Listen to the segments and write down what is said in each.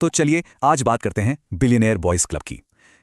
तो चलिए आज बात करते हैं बिलियनेयर बॉयज क्लब की।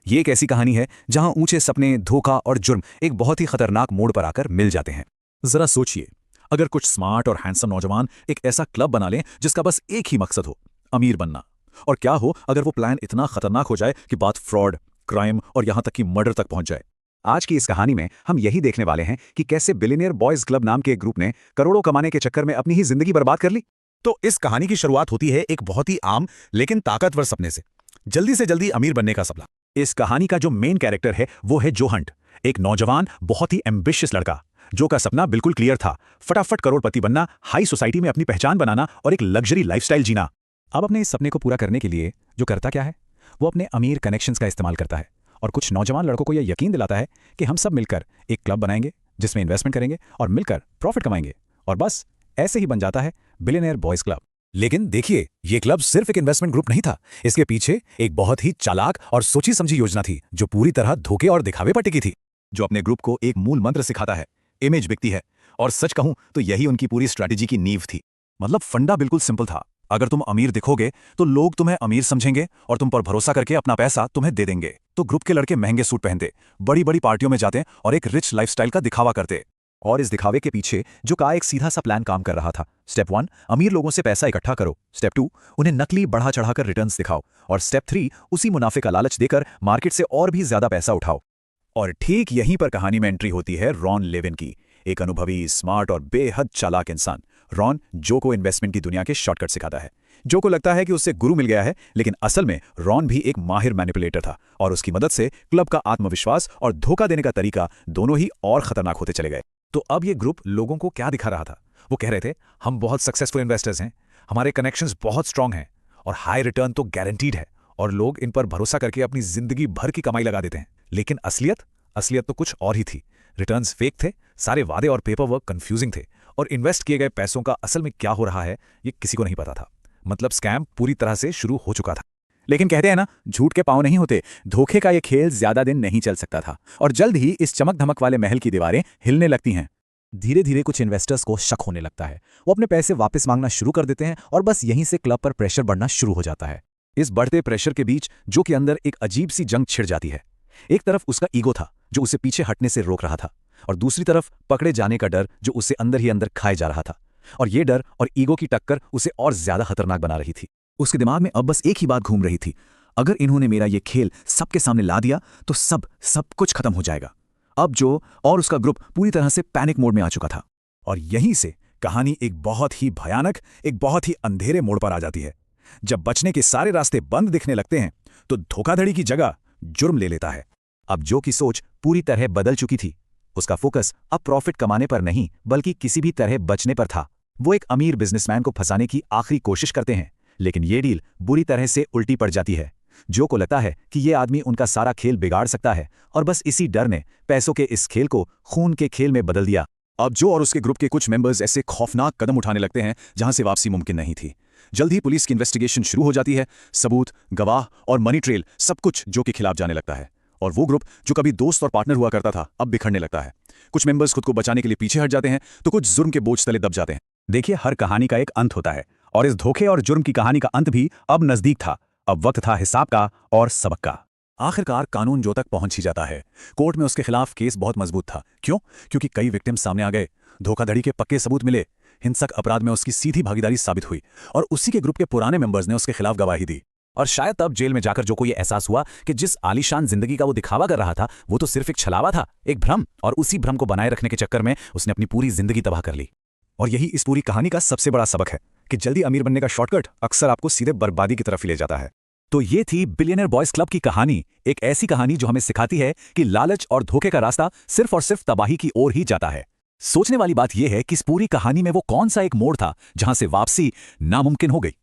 ये एक ऐसी कहानी है जहां ऊंचे सपने, धोखा और जुर्म एक बहुत ही खतरनाक मोड़ पर आकर मिल जाते हैं। जरा सोचिए, अगर कुछ स्मार्ट और हैंडसम नौजवान एक ऐसा क्लब बना लें जिसका बस एक ही मकसद हो, अमीर बनना। और क्या हो अगर वो प्लान इतना खतरनाक हो जाए कि बात फ्रॉड, क्राइम और यहां तक कि मर्डर तक पहुंच जाए। आज की इस कहानी में हम यही देखने वाले हैं कि कैसे बिलियनेयर बॉयज क्लब नाम के एक ग्रुप ने करोड़ों कमाने के चक्कर में अपनी ही जिंदगी बर्बाद कर ली। तो इस कहानी की शुरुआत होती है एक बहुत ही आम लेकिन ताकतवर सपने से जल्दी अमीर बनने का सपना। इस कहानी का जो मेन कैरेक्टर है वो है जो हंट, एक नौजवान बहुत ही एम्बिशियस लड़का जो का सपना बिल्कुल क्लियर था, फटाफट करोड़पति बनना, हाई सोसाइटी में अपनी पहचान बनाना और एक लग्जरी लाइफस्टाइल जीना। अब अपने इस सपने को पूरा करने के लिए जो करता क्या है, वो अपने अमीर कनेक्शंस का इस्तेमाल करता है और कुछ नौजवान लड़कों को यह यकीन दिलाता है कि हम सब मिलकर एक क्लब बनाएंगे जिसमें इन्वेस्टमेंट करेंगे और मिलकर प्रॉफिट कमाएंगे, और बस ऐसे ही बन जाता है बिलियनेयर बॉयज क्लब। लेकिन देखिए, ये क्लब सिर्फ एक इन्वेस्टमेंट ग्रुप नहीं था। इसके पीछे एक बहुत ही चालाक और सोची समझी योजना थी जो पूरी तरह धोखे और दिखावे पर टिकी थी, जो अपने ग्रुप को एक मूल मंत्र सिखाता है, इमेज बिकती है। और सच कहूं तो यही उनकी पूरी स्ट्रैटेजी की नींव थी। मतलब फंडा बिल्कुल सिंपल था, अगर तुम अमीर दिखोगे तो लोग तुम्हें अमीर समझेंगे और तुम पर भरोसा करके अपना पैसा तुम्हें दे देंगे। तो ग्रुप के लड़के महंगे सूट पहनते, बड़ी बड़ी पार्टियों में जाते और एक रिच लाइफस्टाइल का दिखावा करते। और इस दिखावे के पीछे जो का एक सीधा सा प्लान काम कर रहा था। स्टेप 1, अमीर लोगों से पैसा इकट्ठा करो। स्टेप 2, उन्हें नकली बढ़ा चढ़ाकर रिटर्न्स दिखाओ। और स्टेप 3, उसी मुनाफे का लालच देकर मार्केट से और भी ज्यादा पैसा उठाओ। और ठीक यहीं पर कहानी में एंट्री होती है रॉन लेविन की, एक अनुभवी, स्मार्ट और बेहद चालाक इंसान। रॉन जो को इन्वेस्टमेंट की दुनिया के शॉर्टकट सिखाता है। जो को लगता है कि उससे गुरु मिल गया है, लेकिन असल में रॉन भी एक माहिर मैनिपुलेटर था और उसकी मदद से क्लब का आत्मविश्वास और धोखा देने का तरीका दोनों ही और खतरनाक होते चले गए। तो अब ये ग्रुप लोगों को क्या दिखा रहा था? वो कह रहे थे, हम बहुत सक्सेसफुल इन्वेस्टर्स हैं, हमारे कनेक्शंस बहुत स्ट्रांग हैं और हाई रिटर्न तो गारंटीड है, और लोग इन पर भरोसा करके अपनी जिंदगी भर की कमाई लगा देते हैं। लेकिन असलियत तो कुछ और ही थी। रिटर्न्स फेक थे, सारे वादे और पेपर वर्क कंफ्यूजिंग थे, और इन्वेस्ट किए गए पैसों का असल में क्या हो रहा है ये किसी को नहीं पता था। मतलब स्कैम पूरी तरह से शुरू हो चुका था। लेकिन कहते हैं ना, झूठ के पांव नहीं होते। धोखे का ये खेल ज्यादा दिन नहीं चल सकता था और जल्द ही इस चमक धमक वाले महल की दीवारें हिलने लगती हैं। धीरे धीरे कुछ इन्वेस्टर्स को शक होने लगता है, वो अपने पैसे वापस मांगना शुरू कर देते हैं और बस यहीं से क्लब पर प्रेशर बढ़ना शुरू हो जाता है। इस बढ़ते प्रेशर के बीच जो के अंदर एक अजीब सी जंग छिड़ जाती है। एक तरफ उसका ईगो था जो उसे पीछे हटने से रोक रहा था, और दूसरी तरफ पकड़े जाने का डर जो उसे अंदर ही अंदर खाए जा रहा था। और ये डर और ईगो की टक्कर उसे और ज्यादा खतरनाक बना रही थी। उसके दिमाग में अब बस एक ही बात घूम रही थी, अगर इन्होंने मेरा ये खेल सबके सामने ला दिया तो सब कुछ खत्म हो जाएगा। अब जो और उसका ग्रुप पूरी तरह से पैनिक मोड में आ चुका था। और यहीं से कहानी एक बहुत ही भयानक, एक बहुत ही अंधेरे मोड़ पर आ जाती है। जब बचने के सारे रास्ते बंद दिखने लगते हैं तो धोखाधड़ी की जगह जुर्म ले लेता है। अब जो की सोच पूरी तरह बदल चुकी थी। उसका फोकस अब प्रॉफिट कमाने पर नहीं बल्कि किसी भी तरह बचने पर था। वो एक अमीर बिजनेसमैन को फंसाने की आखिरी कोशिश करते हैं, लेकिन ये डील बुरी तरह से उल्टी पड़ जाती है। जो को लगता है कि ये आदमी उनका सारा खेल बिगाड़ सकता है, और बस इसी डर ने पैसों के इस खेल को खून के खेल में बदल दिया। अब जो और उसके ग्रुप के कुछ मेंबर्स ऐसे खौफनाक कदम उठाने लगते हैं जहां से वापसी मुमकिन नहीं थी। जल्द ही पुलिस की इन्वेस्टिगेशन शुरू हो जाती है। सबूत, गवाह और मनी ट्रेल सब कुछ जो के खिलाफ जाने लगता है, और वो ग्रुप जो कभी दोस्त और पार्टनर हुआ करता था अब बिखरने लगता है। कुछ मेंबर्स खुद को बचाने के लिए पीछे हट जाते हैं तो कुछ जुर्म के बोझ तले दब जाते हैं। देखिए, हर कहानी का एक अंत होता है, और इस धोखे और जुर्म की कहानी का अंत भी अब नजदीक था। अब वक्त था हिसाब का और सबक का। आखिरकार कानून जो तक पहुंच ही जाता है। कोर्ट में उसके खिलाफ केस बहुत मजबूत था। क्यों? क्योंकि कई विक्टिम्स सामने आ गए, धोखाधड़ी के पक्के सबूत मिले, हिंसक अपराध में उसकी सीधी भागीदारी साबित हुई, और उसी के ग्रुप के पुराने मेंबर्स ने उसके खिलाफ गवाही दी। और शायद तब जेल में जाकर जो को ये एहसास हुआ कि जिस आलीशान जिंदगी का वो दिखावा कर रहा था वो तो सिर्फ एक छलावा था, एक भ्रम, और उसी भ्रम को बनाए रखने के चक्कर में उसने अपनी पूरी जिंदगी तबाह कर ली। और यही इस पूरी कहानी का सबसे बड़ा सबक है कि जल्दी अमीर बनने का शॉर्टकट अक्सर आपको सीधे बर्बादी की तरफ ही ले जाता है। तो ये थी बिलियनेयर बॉयज क्लब की कहानी, एक ऐसी कहानी जो हमें सिखाती है कि लालच और धोखे का रास्ता सिर्फ और सिर्फ तबाही की ओर ही जाता है। सोचने वाली बात यह है कि इस पूरी कहानी में वो कौन सा एक मोड़ था जहां से वापसी नामुमकिन हो गई।